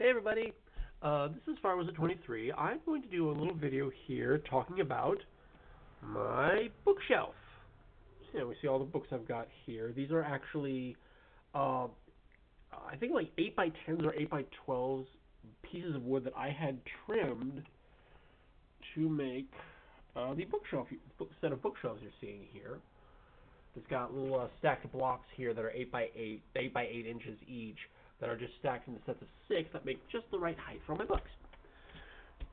Hey everybody, this is Firewizard23. I'm going to do a little video here talking about my bookshelf. So we see all the books I've got here. These are actually, I think like 8x10s or 8x12s pieces of wood that I had trimmed to make the set of bookshelves you're seeing here. It's got little stacked blocks here that are 8x8, 8x8 inches each, that are just stacked into sets of 6 that make just the right height for my books.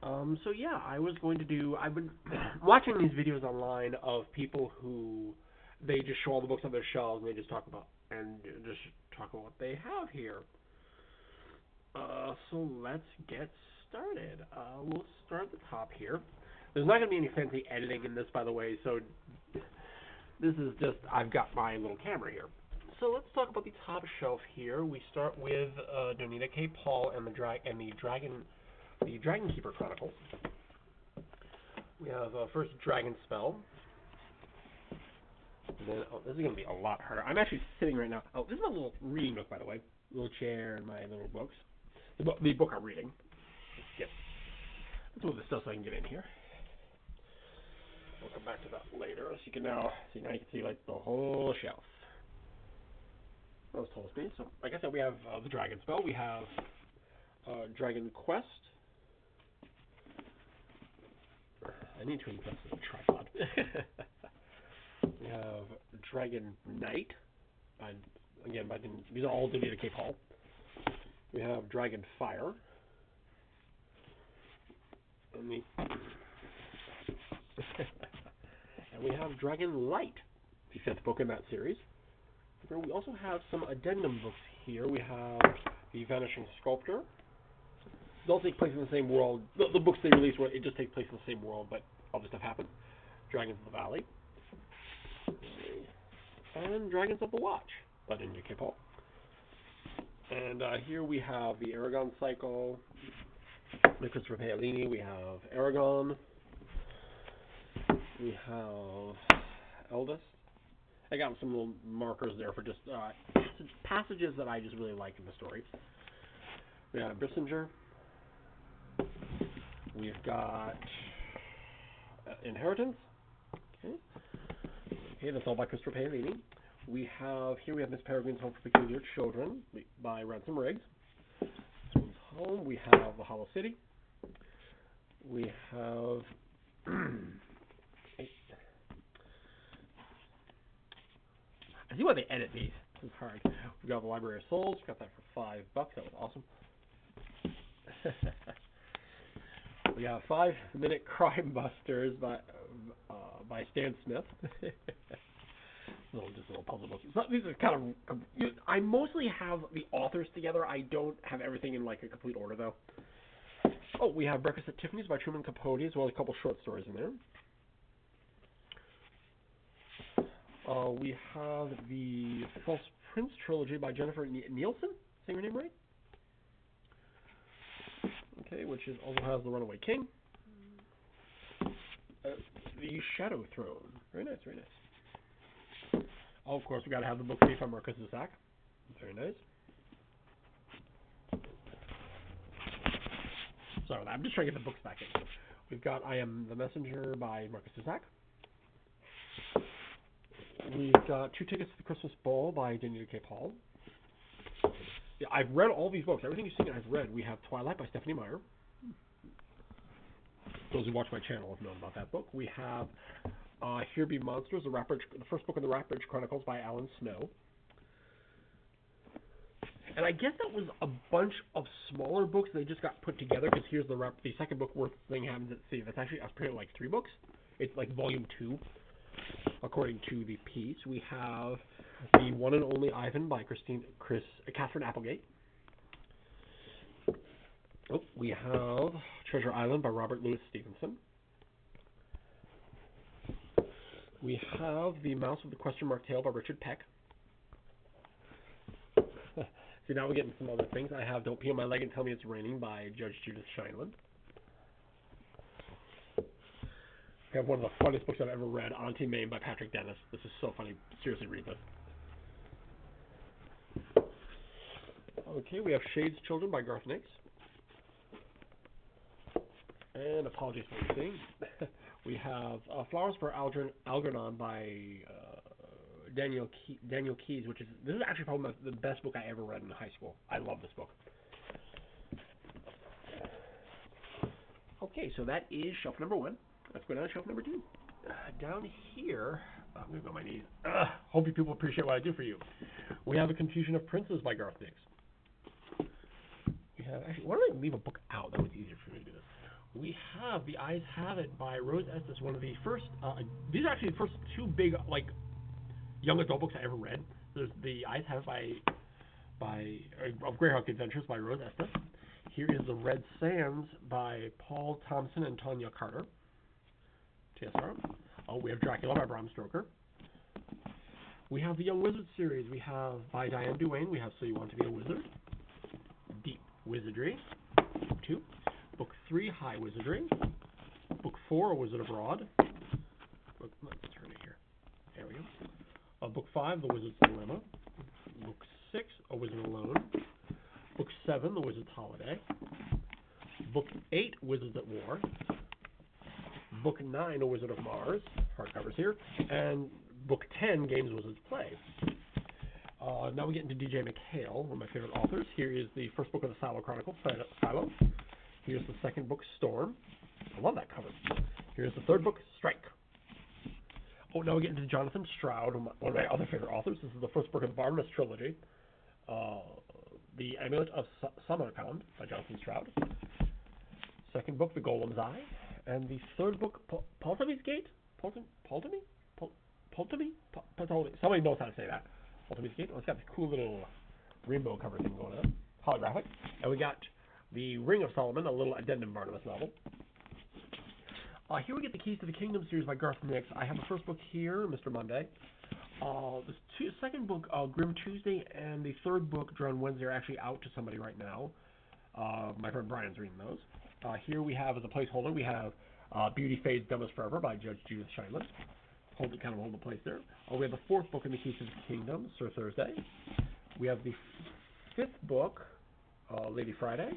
So yeah, I've been watching these videos online of people who they just show all the books on their shelves and they just talk about what they have here. So let's get started. We'll start at the top here. There's not going to be any fancy editing in this, by the way, so this is just, I've got my little camera here. So let's talk about the top shelf here. We start with Donita K. Paul and the Dragon Keeper Chronicles. We have first Dragon Spell. And then, this is going to be a lot harder. I'm actually sitting right now. Oh, this is my little reading nook, by the way. Little chair and my little books. The book I'm reading. Yep. Let's move this stuff so I can get in here. We'll come back to that later. So you can now you can see like the whole shelf. That was told me. So, like I said, we have the Dragon Spell. We have Dragon Quest. I need to invest in a tripod. We have Dragon Knight. These are all Donita K. Paul. We have Dragon Fire. And we have Dragon Light, the 5th book in that series. We also have some addendum books here. We have The Vanishing Sculptor. They all take place in the same world. The books they release, it just takes place in the same world, but other stuff happens. Dragons of the Valley. And Dragons of the Watch by Donita K. Paul. And here we have the Aragon Cycle by Christopher Paolini. We have Aragon. We have Eldest. I got some little markers there for just passages that I just really like in the story. We have Brissinger. We've got Inheritance. Okay, that's all by Christopher Paolini. We have Miss Peregrine's Home for Peculiar Children by Ransom Riggs. This one's Home. We have The Hollow City. We have I see why they edit these. This is hard. We got The Library of Souls. Got that for $5. That was awesome. We got 5-Minute Crime Busters by Stan Smith. Just a little puzzle book. These are kind of. I mostly have the authors together. I don't have everything in like a complete order though. Oh, we have Breakfast at Tiffany's by Truman Capote, as well as a couple short stories in there. We have the False Prince trilogy by Jennifer Nielsen. Saying her name right? Okay, which also has The Runaway King. The Shadow Throne. Very nice, very nice. Oh, of course, we got to have the book Thief by Marcus Zusak. Very nice. Sorry, I'm just trying to get the books back in. We've got I Am the Messenger by Marcus Zusak. We've got Two Tickets to the Christmas Ball by Donita K. Paul. Yeah, I've read all these books. Everything you've seen I've read. We have Twilight by Stephanie Meyer. Those who watch my channel have known about that book. We have Here Be Monsters, the first book in the Ratbridge Chronicles by Alan Snow. And I guess that was a bunch of smaller books. They just got put together because here's the second book where thing happens at sea. That's actually apparently like 3 books. It's like volume 2, according to the piece. We have The One and Only Ivan by Catherine Applegate. Oh, we have Treasure Island by Robert Louis Stevenson. We have The Mouse with the Question Mark Tail by Richard Peck. See, now we're getting some other things. I have Don't Pee on My Leg and Tell Me It's Raining by Judge Judith Sheindlin. We have one of the funniest books I've ever read, Auntie Mame by Patrick Dennis. This is so funny. Seriously, read this. Okay, we have Shade's Children by Garth Nix. And apologies for everything. We have Flowers for Algernon by Daniel Keyes, this is actually probably the best book I ever read in high school. I love this book. Okay, so that is shelf number 1. Let's go down to shelf number 2. Down here, I'm going to go on my knees. Hope you people appreciate what I do for you. We have A Confusion of Princes by Garth Nix. We have, actually, why don't I leave a book out? That was easier for me to do this. We have The Eyes Have It by Rose Estes, one of the first, these are actually the first 2 big, young adult books I ever read. There's The Eyes Have It of Greyhawk Adventures by Rose Estes. Here is The Red Sands by Paul Thompson and Tanya Carter. TSR. We have Dracula by Bram Stoker. We have the Young Wizard series. We have by Diane Duane. We have So You Want to Be a Wizard. Deep Wizardry. Book 2. Book 3, High Wizardry. Book 4, A Wizard Abroad. Let's turn it here. There we go. Book 5, The Wizard's Dilemma. Book 6, A Wizard Alone. Book 7, The Wizard's Holiday. Book 8, Wizards at War. Book 9, A Wizard of Mars. Hardcovers here. And Book 10, Games Wizards Play. Now we get into DJ McHale, one of my favorite authors. Here is the first book of the Silo Chronicles, Silo. Here's the second book, Storm. I love that cover. Here's the third book, Strike. Now we get into Jonathan Stroud, one of my other favorite authors. This is the first book of the Barnabas trilogy. The Amulet of Samarkand by Jonathan Stroud. Second book, The Golem's Eye. And the third book, Ptolemy Gate? Ptolemy? Somebody knows how to say that. Ptolemy Gate. It's got this cool little rainbow cover thing going on. Holographic. And we got The Ring of Solomon, a little addendum Barnabas novel. Here we get the Keys to the Kingdom series by Garth Nix. I have the first book here, Mr. Monday. The second book, Grim Tuesday, and the third book, Drawn Wednesday, are actually out to somebody right now. My friend Brian's reading those. Here we have, as a placeholder, we have Beauty Fades, Dumb as Forever by Judge Judith Scheinman. Hold the place there. We have the fourth book in the Keys to the Kingdom, Sir Thursday. We have the fifth book, Lady Friday.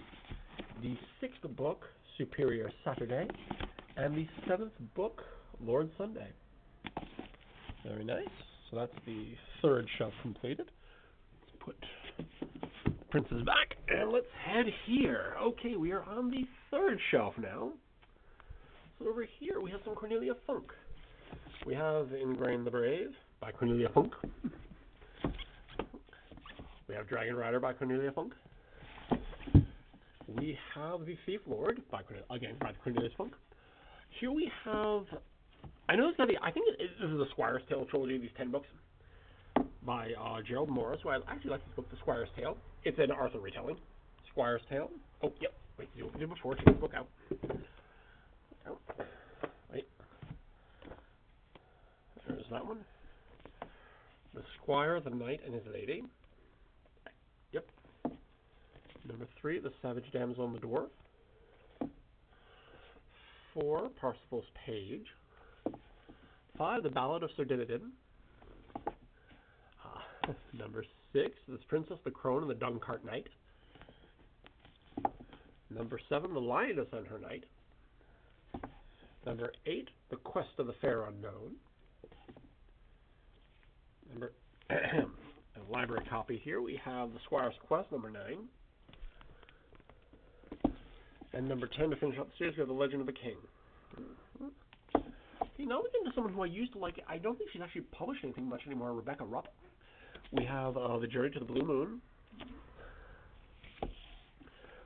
The sixth book, Superior Saturday. And the seventh book, Lord Sunday. Very nice. So that's the third shelf completed. Let's put Princes back, and let's head here. Okay, we are on the third shelf now. So over here we have some Cornelia Funk. We have Ingrain the Brave by Cornelia Funk. We have Dragon Rider by Cornelia Funk. We have The Thief Lord by Cornelia Funk. Here we have, I know it's going to be, I think this is the Squire's Tale trilogy, these 10 books, by Gerald Morris, who I actually like this book, The Squire's Tale. It's an Arthur retelling. Squire's Tale. Oh, yep. Wait, do what we did before. Take this book out. Wait. There's that one. The Squire, the Knight, and His Lady. Yep. Number 3, The Savage Damsel and the Dwarf. 4, Parsifal's Page. 5, The Ballad of Sir Dinadan. Number 6, This Princess, the Crone, and the Dung-Cart Knight. Number 7, The Lioness and Her Knight. Number 8, The Quest of the Fair Unknown. Number a library copy here, we have The Squire's Quest, number 9. And number 10, to finish up the series, we have The Legend of the King. Okay, now we get into someone who I used to like. I don't think she's actually published anything much anymore, Rebecca Rupp. We have The Journey to the Blue Moon.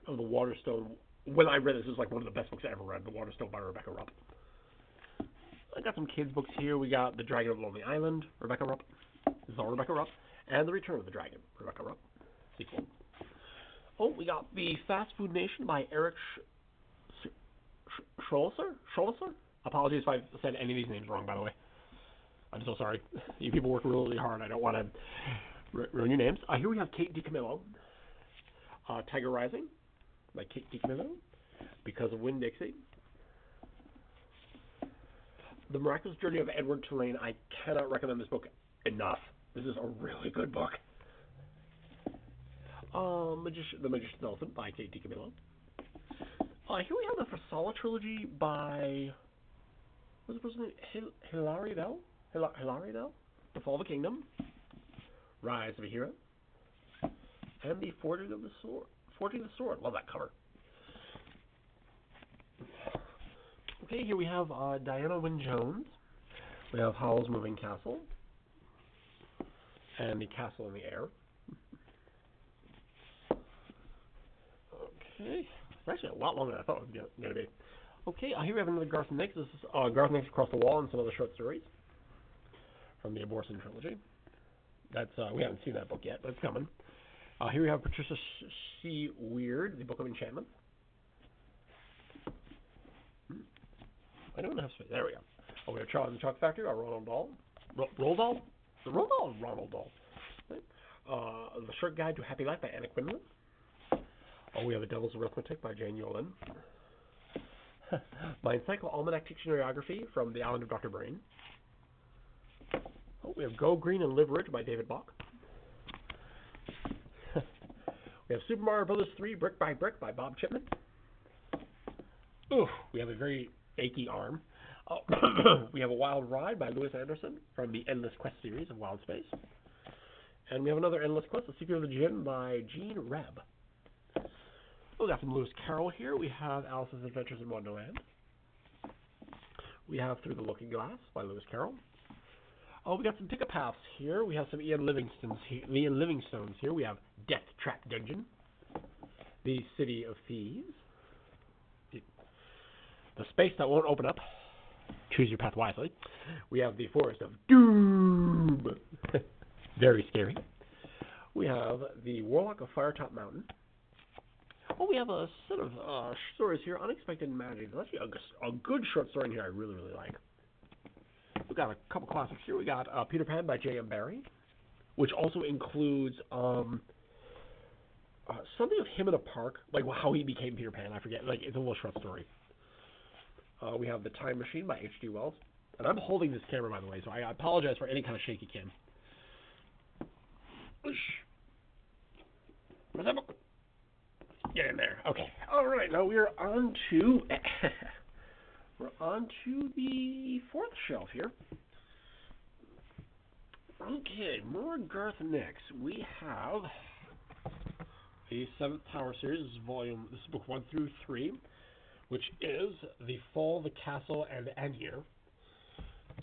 The Waterstone. When I read this, it was like one of the best books I ever read, The Waterstone by Rebecca Rupp. I got some kids' books here. We got The Dragon of Lonely Island, Rebecca Rupp. This is all Rebecca Rupp. And The Return of the Dragon, Rebecca Rupp. Sequel. Oh, we got The Fast Food Nation by Eric Scholzer? Apologies if I've said any of these names wrong, by the way. I'm so sorry. You people work really hard. I don't want to ruin your names. Here we have Kate DiCamillo. Tiger Rising by Kate DiCamillo. Because of Winn-Dixie. The Miraculous Journey of Edward Tulane. I cannot recommend this book enough. This is a really good book. The Magician's Elephant by Kate DiCamillo. Here we have the Farsala trilogy by, what's the person's name? Hilary Bell? Hilary Bell? The Fall of a Kingdom, Rise of a Hero, and the Forging of the Sword. Forging the Sword. Love that cover. Okay, here we have Diana Wynne Jones. We have Howl's Moving Castle, and the Castle in the Air. Okay, it's actually a lot longer than I thought it was going to be. Okay, here we have another Garth Nix. This is Garth Nix Across the Wall and some other short stories from the Abortion trilogy. That's we haven't seen that book yet, but it's coming. Here we have Patricia C. Weird, the Book of Enchantment. I don't have space. There we go. Oh, we have Charlie and the Chalk Factory, Ronald Dahl. Roald Dahl? The Roald Dahl or Ronald Dahl? Right. The Short Guide to a Happy Life by Anna Quinlan. Oh, we have The Devil's Arithmetic by Jane Yolen. My Encyclo Almanac Dictionaryography from the Island of Dr. Brain. Oh, we have Go Green and Live Rich by David Bach. We have Super Mario Bros. 3 Brick by Brick by Bob Chipman. Ooh, we have a very achy arm. We have A Wild Ride by Louis Anderson from the Endless Quest series of Wild Space. And we have another Endless Quest, The Secret of the Djinn by Gene Reb. Oh, we got some Lewis Carroll here. We have Alice's Adventures in Wonderland. We have Through the Looking Glass by Lewis Carroll. Oh, we got some Pick-a Paths here. We have some Ian Livingstones here. We have Death Trap Dungeon, The City of Thieves, The Space That Won't Open Up, Choose Your Path Wisely. We have The Forest of Doom, very scary. We have The Warlock of Firetop Mountain. Oh, we have a set of stories here, Unexpected Magic. There's actually a good short story in here I really, really like. We've got a couple classics here. We got Peter Pan by J.M. Barrie, which also includes something of him in a park, like how he became Peter Pan. I forget. Like, it's a little short story. We have The Time Machine by H.G. Wells. And I'm holding this camera, by the way, so I apologize for any kind of shaky cam. Where's that book? Get in there. Okay. All right. Now we're on to the fourth shelf here. Okay, more Garth Nix. We have the Seventh Tower series. This is book 1 through 3, which is The Fall, the Castle, and Anir.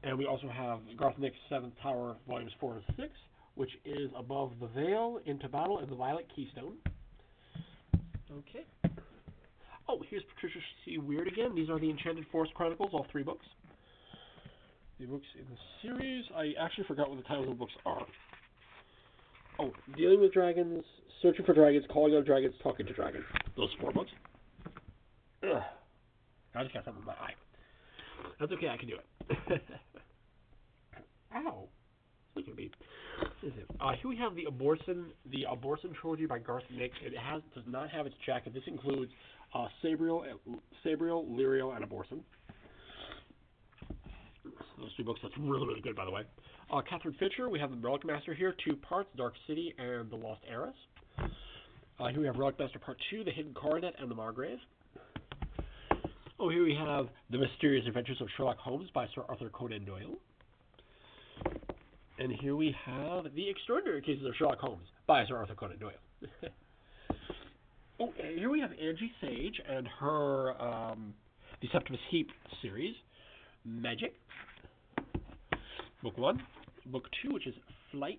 And we also have Garth Nix Seventh Tower volumes 4 and 6, which is Above the Veil, Into Battle, and The Violet Keystone. Okay. Oh, here's Patricia C. Weird again. These are the Enchanted Forest Chronicles, all 3 books. The books in the series. I actually forgot what the titles of the books are. Oh, Dealing with Dragons, Searching for Dragons, Calling on Dragons, Talking to Dragons. Those 4 books. Ugh. I just got something in my eye. That's okay, I can do it. Ow. Look at me. Here we have the Abortion trilogy by Garth Nix. It does not have its jacket. This includes Sabriel, Lyrio, and Abortion. Those 2 books. That's really, really good, by the way. Catherine Fisher. We have the Relic Master here, 2 parts: Dark City and The Lost Heiress. Here we have Relic Master Part 2, The Hidden Coronet and the Margrave. Oh, here we have The Mysterious Adventures of Sherlock Holmes by Sir Arthur Conan Doyle. And here we have The Extraordinary Cases of Sherlock Holmes by Sir Arthur Conan Doyle. Oh, here we have Angie Sage and her The Septimus Heap series, Magic. Book 1. Book 2, which is Flight.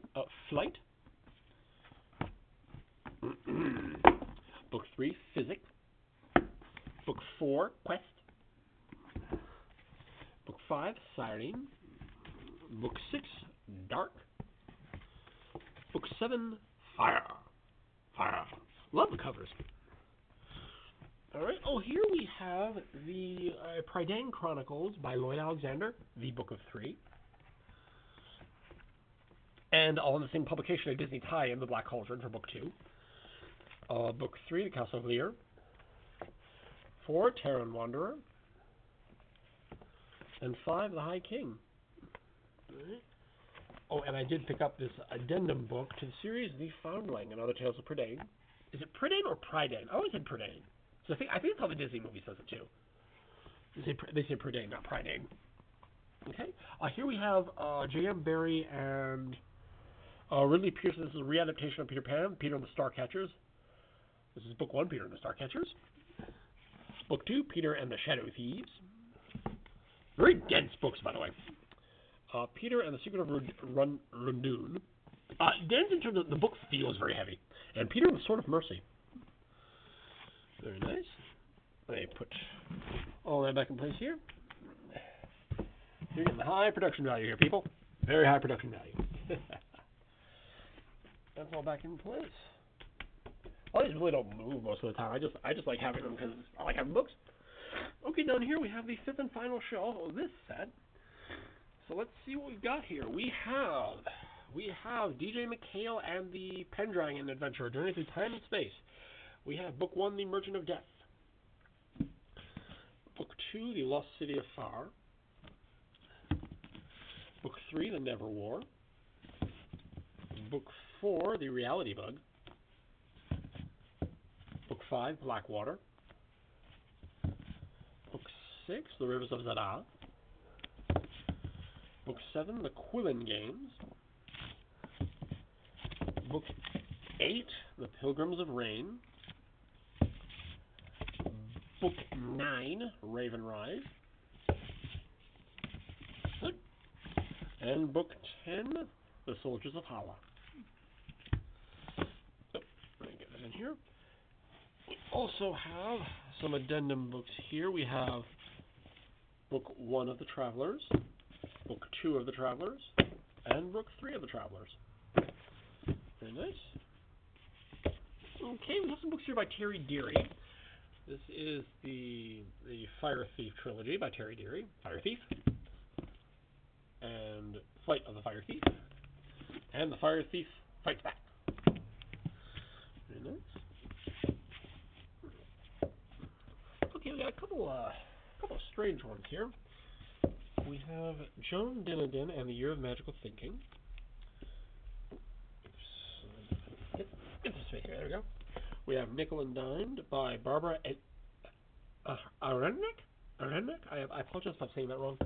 Book 3, Physics. Book 4, Quest. Book 5, Siren. Book 6, Dark. Book 7, Fire. Love the covers. Alright, here we have the Prydain Chronicles by Lloyd Alexander, the Book of 3. And all in the same publication, a Disney tie-in, The Black Cauldron for Book 2. Book 3, The Castle of Lear. 4, Terran Wanderer. And 5, The High King. Right. Oh, and I did pick up this addendum book to the series, The Foundling and Other Tales of Prydain. Is it Prydain or Prydain? I always said Prydain. So I think it's how the Disney movie says it too. They say Prydain, not Prydain. Okay. Here we have J.M. Barrie and Ridley Pearson. This is a readaptation of Peter Pan, Peter and the Starcatchers. This is book 1, Peter and the Starcatchers. Book 2, Peter and the Shadow Thieves. Very dense books, by the way. Peter and the Secret of Rundoon. Dense in terms of the book feels very heavy. And Peter and the Sword of Mercy. Very nice. Let me put all that back in place here. You're getting the high production value here, people. Very high production value. That's all back in place. All these really don't move most of the time. I just like having them because I like having books. Okay, down here we have the 5th and final shelf of this set. So let's see what we've got here. We have DJ McHale and the Pendragon Adventure, Journey Through Time and Space. We have book 1, The Merchant of Death. Book 2, The Lost City of Far. Book 3, The Never War. Book 4, The Reality Bug. Book 5, Blackwater. Book 6, The Rivers of Zada. Book 7, The Quillen Games. Book 8, The Pilgrims of Rain. Book 9, Raven Rise. And book 10, The Soldiers of Hala. So, let me get that in here. We also have some addendum books here. We have book 1 of the Travelers, book 2 of the Travelers, and book 3 of the Travelers. Very nice. Okay, we have some books here by Terry Deary. This is the Fire Thief trilogy by Terry Deary. Fire Thief. And Flight of the Fire Thief. And the Fire Thief Fights Back. Very nice. Okay, we got a couple of strange ones here. We have Joan Dinnenden and the Year of Magical Thinking. Get this space here. There we go. We have Nickel and Dimed by Barbara Arenbeck. I apologize if I'm saying that wrong.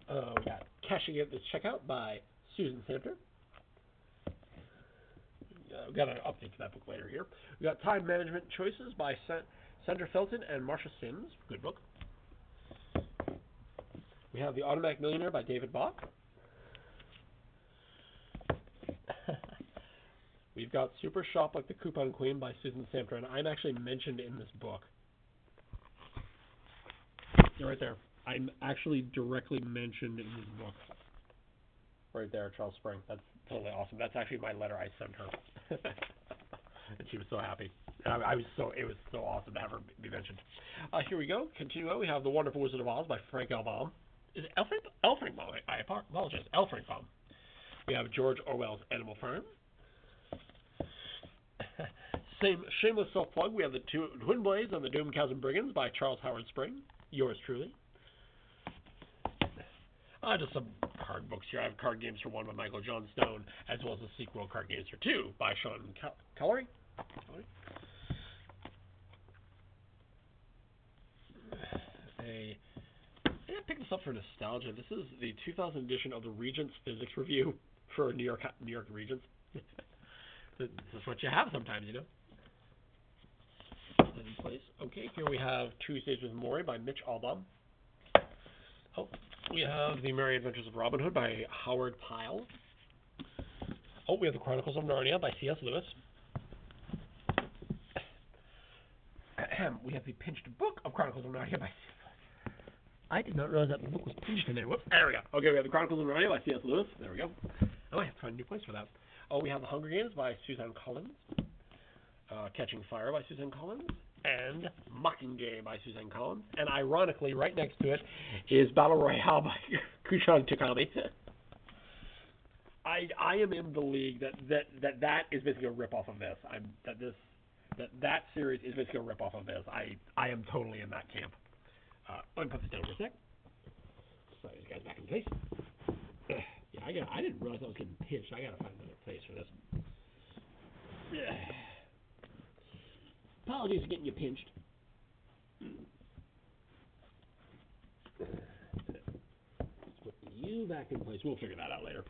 We got Cashing In This Checkout by Susan Samter. We've got an update to that book later here. We got Time Management Choices by Sandra Felton and Marcia Sims. Good book. We have The Automatic Millionaire by David Bach. We've got Super Shop Like the Coupon Queen by Susan Samter, and I'm actually mentioned in this book. They're right there. I'm actually directly mentioned in this book. Right there, Charles Spring. That's totally awesome. That's actually my letter I sent her. And she was so happy. And it was so awesome to have her be mentioned. Here we go. Continue on. We have The Wonderful Wizard of Oz by Frank L. Baum. Is it L. Frank Baum? I apologize. L. Frank Baum. We have George Orwell's Animal Farm. Same shameless self-plug. We have the Twin Blades and the Doom Cows and Brigands by Charles Howard Spring. Yours truly. Just some card books here. I have Card Games for 1 by Michael John Stone, as well as the sequel Card Games for 2 by Sean Cullery. I picked this up for nostalgia. This is the 2000 edition of the Regents Physics Review for New York Regents. This is what you have sometimes, you know. In place. Okay, here we have Tuesdays with Morrie by Mitch Albom. Oh, we have The Merry Adventures of Robin Hood by Howard Pyle. Oh, we have The Chronicles of Narnia by C.S. Lewis. We have the pinched book of Chronicles of Narnia by C.S. Lewis. I did not realize that the book was pinched in there. Whoops. There we go. Okay, we have The Chronicles of Narnia by C.S. Lewis. There we go. I might have to find a new place for that. Oh, we have The Hunger Games by Suzanne Collins. Catching Fire by Suzanne Collins. And Mockingjay by Suzanne Collins. And ironically, right next to it is Battle Royale by Kushan Tukami. I am in the league that is basically a rip-off of this. That series is basically a rip-off of this. I am totally in that camp. Let me put this down for a sec. Slide these guys back in place. Yeah, I didn't realize I was getting pinched. I gotta find another place for this. Apologies for getting you pinched. Let's put you back in place. We'll figure that out later.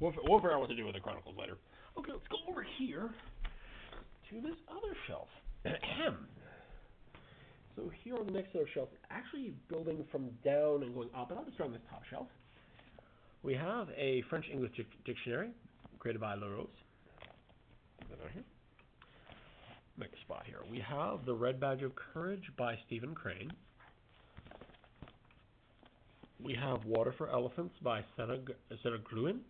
We'll figure out what to do with the Chronicles later. Okay, let's go over here to this other shelf. So here on the next other shelf, actually building from down and going up, and I'll just start on this top shelf. We have a French-English dictionary created by LaRose. Put that here. Make a spot here. We have The Red Badge of Courage by Stephen Crane. We have Water for Elephants by Senna Gruen.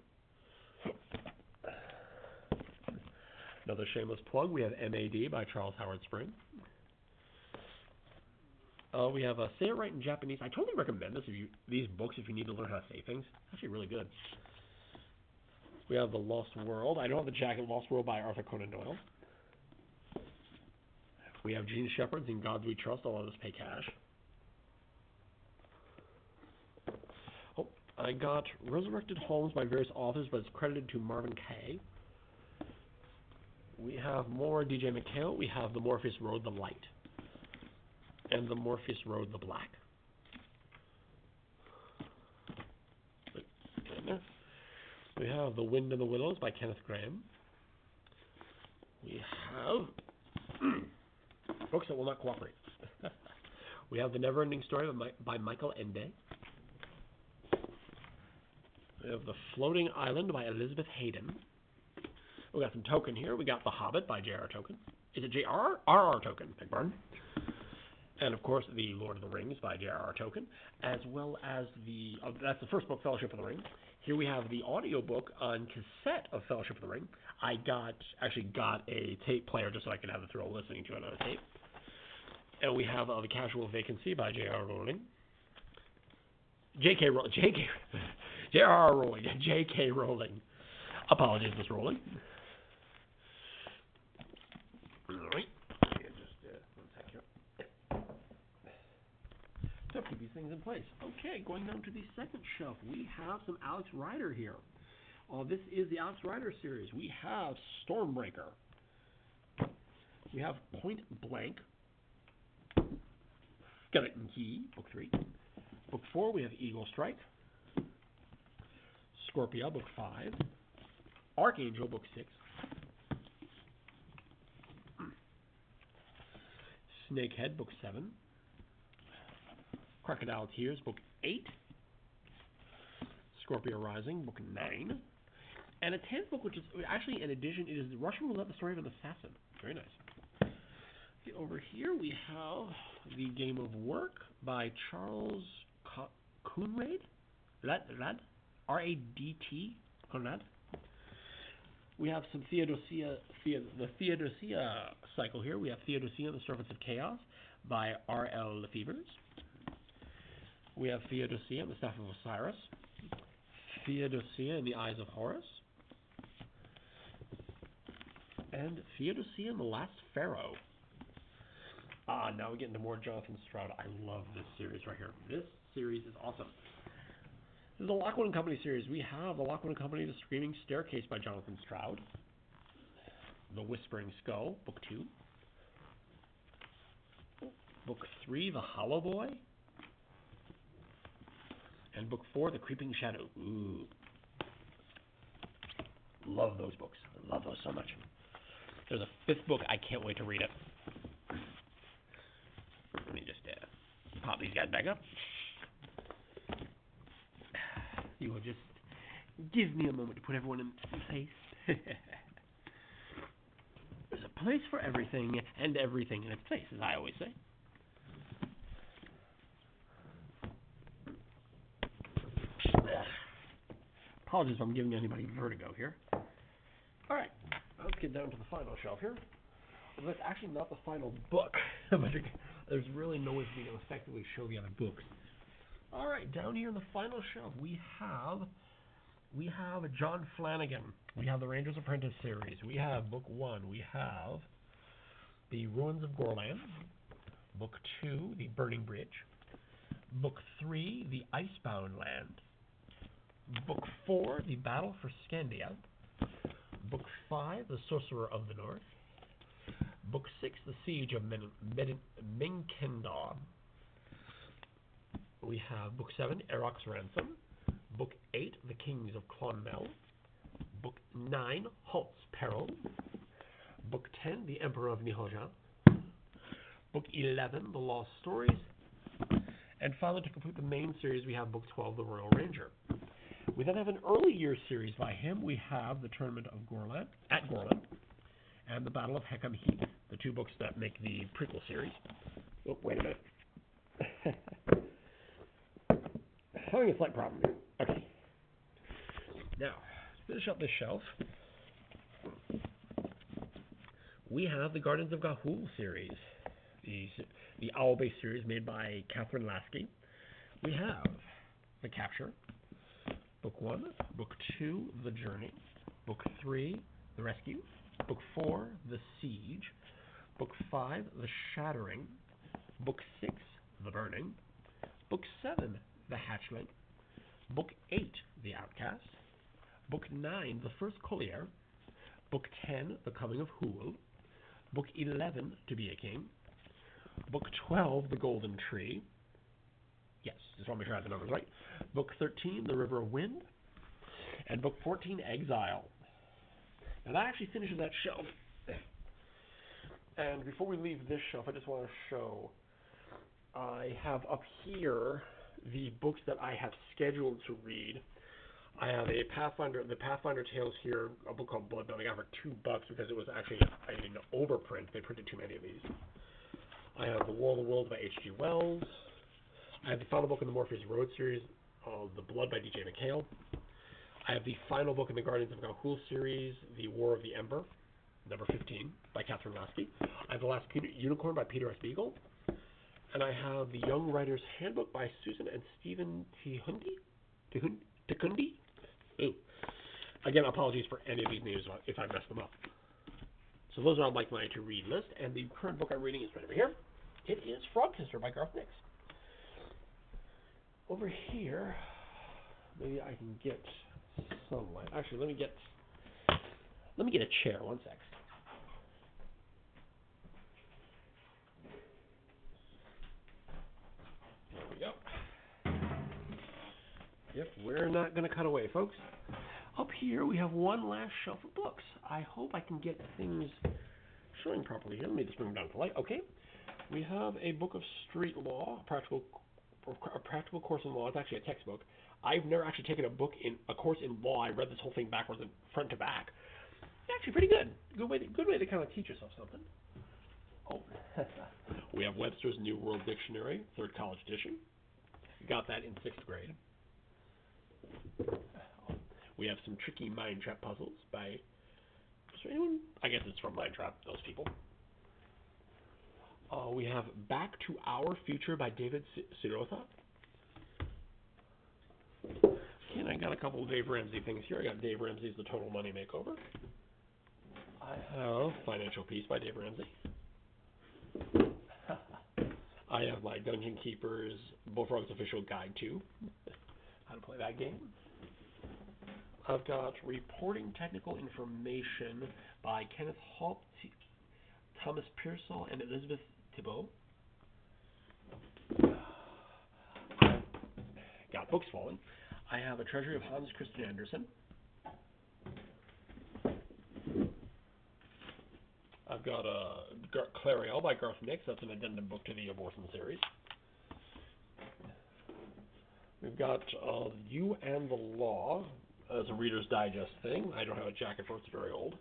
Another shameless plug, we have MAD by Charles Howard Spring. We have Say It Right in Japanese. I totally recommend these books if you need to learn how to say things. It's actually really good. We have The Lost World. I don't have the jacket. Lost World by Arthur Conan Doyle. We have Gene Shepard's In God We Trust. I'll let us pay cash. Oh, I got Resurrected Homes by various authors, but it's credited to Marvin Kaye. We have more DJ McHale. We have The Morpheus Road, The Light. And The Morpheus Road, The Black. We have The Wind and the Willows by Kenneth Grahame. We have books that will not cooperate. We have The Never-Ending Story by Michael Ende. We have The Floating Island by Elizabeth Hayden. We got some Tolkien here. We got The Hobbit by J.R.R. Tolkien. Is it J.R.R.? R.R. Tolkien, beg pardon. And, of course, The Lord of the Rings by J.R.R. Tolkien, as well as that's the first book, Fellowship of the Ring. Here we have the audiobook on cassette of Fellowship of the Ring. I actually got a tape player just so I could have the thrill of listening to it on a tape. And we have The Casual Vacancy by J.R.R. Rowling. J.R.R. Rowling. J.K. Rowling. Apologies, Miss Rowling. All right. To keep these things in place. Okay, going down to the second shelf, we have some Alex Rider here. This is the Alex Rider series. We have Stormbreaker. We have Point Blank. Skeleton Key, Book 3. Book 4, we have Eagle Strike. Scorpia, Book 5. Archangel, Book 6. Snakehead, Book 7. Crocodile Tears, Book 8. Scorpio Rising, Book 9. And a 10th book, which is actually an addition, it is The Russian Roulette, The Story of an Assassin. Very nice. Okay, over here we have The Game of Work by Charles Conrad? R-A-D-T? Conrad? We have some the Theodosia cycle here. We have Theodosia and the Servants of Chaos by R.L. Lefevers. We have Theodosia and the Staff of Osiris. Theodosia and the Eyes of Horus. And Theodosia and the Last Pharaoh. Now we get into more Jonathan Stroud. I love this series right here. This series is awesome. This is the Lockwood & Company series. We have the Lockwood & Company, The Screaming Staircase by Jonathan Stroud. The Whispering Skull, Book 2. Book 3, The Hollow Boy. And Book 4, The Creeping Shadow. Ooh. Love those books. I love those so much. There's a 5th book. I can't wait to read it. Let me just pop these guys back up. You will just give me a moment to put everyone in place. There's a place for everything, and everything in its place, as I always say. Apologies if I'm giving anybody vertigo here. Alright, let's get down to the final shelf here. Well, that's actually not the final book, but there's really no way for me to effectively show the other books. Alright, down here in the final shelf, we have John Flanagan. We have the Ranger's Apprentice series. We have Book 1. We have The Ruins of Gorlan. Book 2, The Burning Bridge. Book 3, The Icebound Land. Book 4, The Battle for Scandia. Book 5, The Sorcerer of the North. Book 6, The Siege of Minkendar. We have Book 7, Eroc's Ransom. Book 8, The Kings of Clonmel. Book 9, Halt's Peril. Book 10, The Emperor of Nihoja. Book 11, The Lost Stories. And finally, to complete the main series, we have Book 12, The Royal Ranger. We then have an early year series by him. We have The Tournament of Gorlan, at Gorlan, and The Battle of Heckham Heath, the two books that make the prequel series. Oh, wait a minute. Having a slight problem here. Okay. Now, to finish up this shelf, we have the Guardians of Ga'Hoole series, the owl-based series made by Catherine Lasky. We have The Capture, Book 1, Book 2, The Journey, Book 3, The Rescue, Book 4, The Siege, Book 5, The Shattering, Book 6, The Burning, Book 7, The Hatchling, Book 8, The Outcast, Book 9, The First Collier, Book 10, The Coming of Hoole, Book 11, To Be a King, Book 12, The Golden Tree. Yes, just want to make sure I have the numbers right. Book 13, The River of Wind, and Book 14, Exile. And that actually finishes that shelf. And before we leave this shelf, I just want to show, I have up here the books that I have scheduled to read. I have the Pathfinder Tales here, a book called Blood Building. I got it for $2 because it was actually an overprint. They printed too many of these. I have The War of the Worlds by H.G. Wells. I have the final book in the Morpheus Road series, The Blood by D.J. McHale. I have the final book in the Guardians of Ga'Hoole series, The War of the Ember, number 15, by Catherine Lasky. I have The Last Unicorn by Peter S. Beagle. And I have The Young Writer's Handbook by Susan and Stephen Tecundi. Ooh. Again, apologies for any of these names if I mess them up. So those are on my to-read list, and the current book I'm reading is right over here. It is Frog Kisser by Garth Nix. Over here, maybe I can get sunlight. Actually, let me get a chair. One sec. There we go. Yep, we're not going to cut away, folks. Up here, we have one last shelf of books. I hope I can get things showing properly here. Let me just bring them down to light. Okay. We have a book of street law, a practical course in law. It's actually a textbook. I've never actually taken a course in law. I read this whole thing backwards and front to back. It's actually pretty good. Good way to kind of teach yourself something. Oh, we have Webster's New World Dictionary, 3rd college edition. Got that in 6th grade. We have some tricky mind trap puzzles by, is there anyone? I guess it's from Mind Trap, those people. We have Back to Our Future by David Sirota. And I got a couple of Dave Ramsey things here. I got Dave Ramsey's The Total Money Makeover. I have Financial Peace by Dave Ramsey. I have my Dungeon Keeper's Bullfrog's Official Guide to how to play that game. I've got Reporting Technical Information by Kenneth Hall, Thomas Pearsall, and Elizabeth Thibault. I've got Books Fallen. I have A Treasury of Hans Christian Andersen. I've got Clariel by Garth Nix. That's an addendum book to the Abortion series. We've got You and the Law as a Reader's Digest thing. I don't have a jacket for it. It's very old.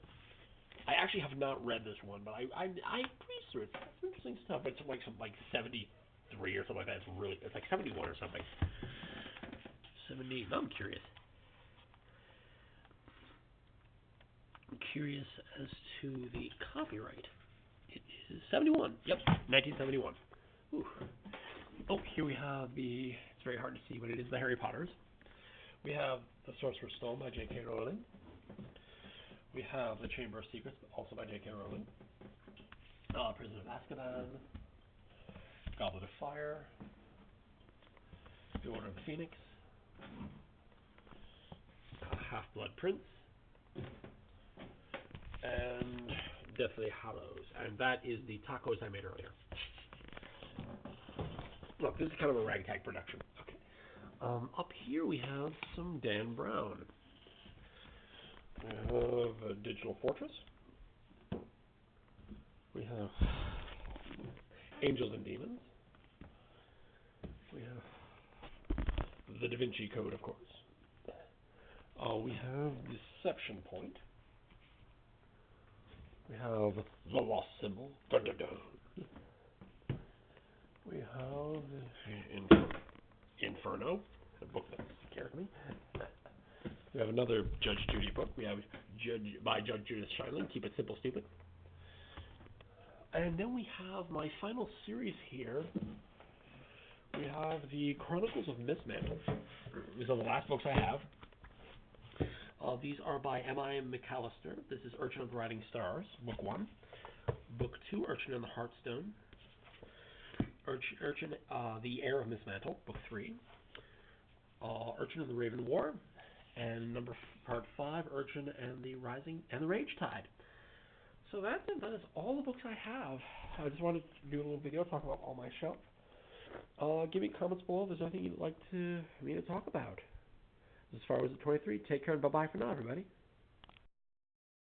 I actually have not read this one, but I breezed through it. It's some interesting stuff. It's like 73 or something like that. It's like 71 or something. 70. I'm curious. I'm curious as to the copyright. It is 71. Yep, 1971. Ooh. Oh, here we have it's very hard to see, but it is the Harry Potters. We have The Sorcerer's Stone by J.K. Rowling. We have The Chamber of Secrets, also by J.K. Rowling. Prisoner of Azkaban. Goblet of Fire. The Order of the Phoenix. Half-Blood Prince. And Deathly Hallows, and that is the tacos I made earlier. Look, this is kind of a ragtag production. Okay. Up here we have some Dan Brown. We have a Digital Fortress. We have Angels and Demons. We have the Da Vinci Code, of course. We have Deception Point. We have The Lost Symbol. Dun, dun, dun. We have Inferno, a book that scared me. We have another Judge Judy book. We have by Judge Judith Shineling, Keep It Simple, Stupid. And then we have my final series here. We have the Chronicles of Mismantle. These are the last books I have. These are by M.I. McAllister. This is Urchin of the Riding Stars, Book 1. Book 2, Urchin and the Heartstone. Urchin, The Heir of Mismantle, Book 3. Urchin of the Raven War. And Part 5, Urchin and the Rising and the Rage Tide. So that's it. That is all the books I have. I just wanted to do a little video talking about all my shelf. Give me comments below if there's anything you'd like me to talk about. This is Firewizard23. Take care and bye-bye for now, everybody.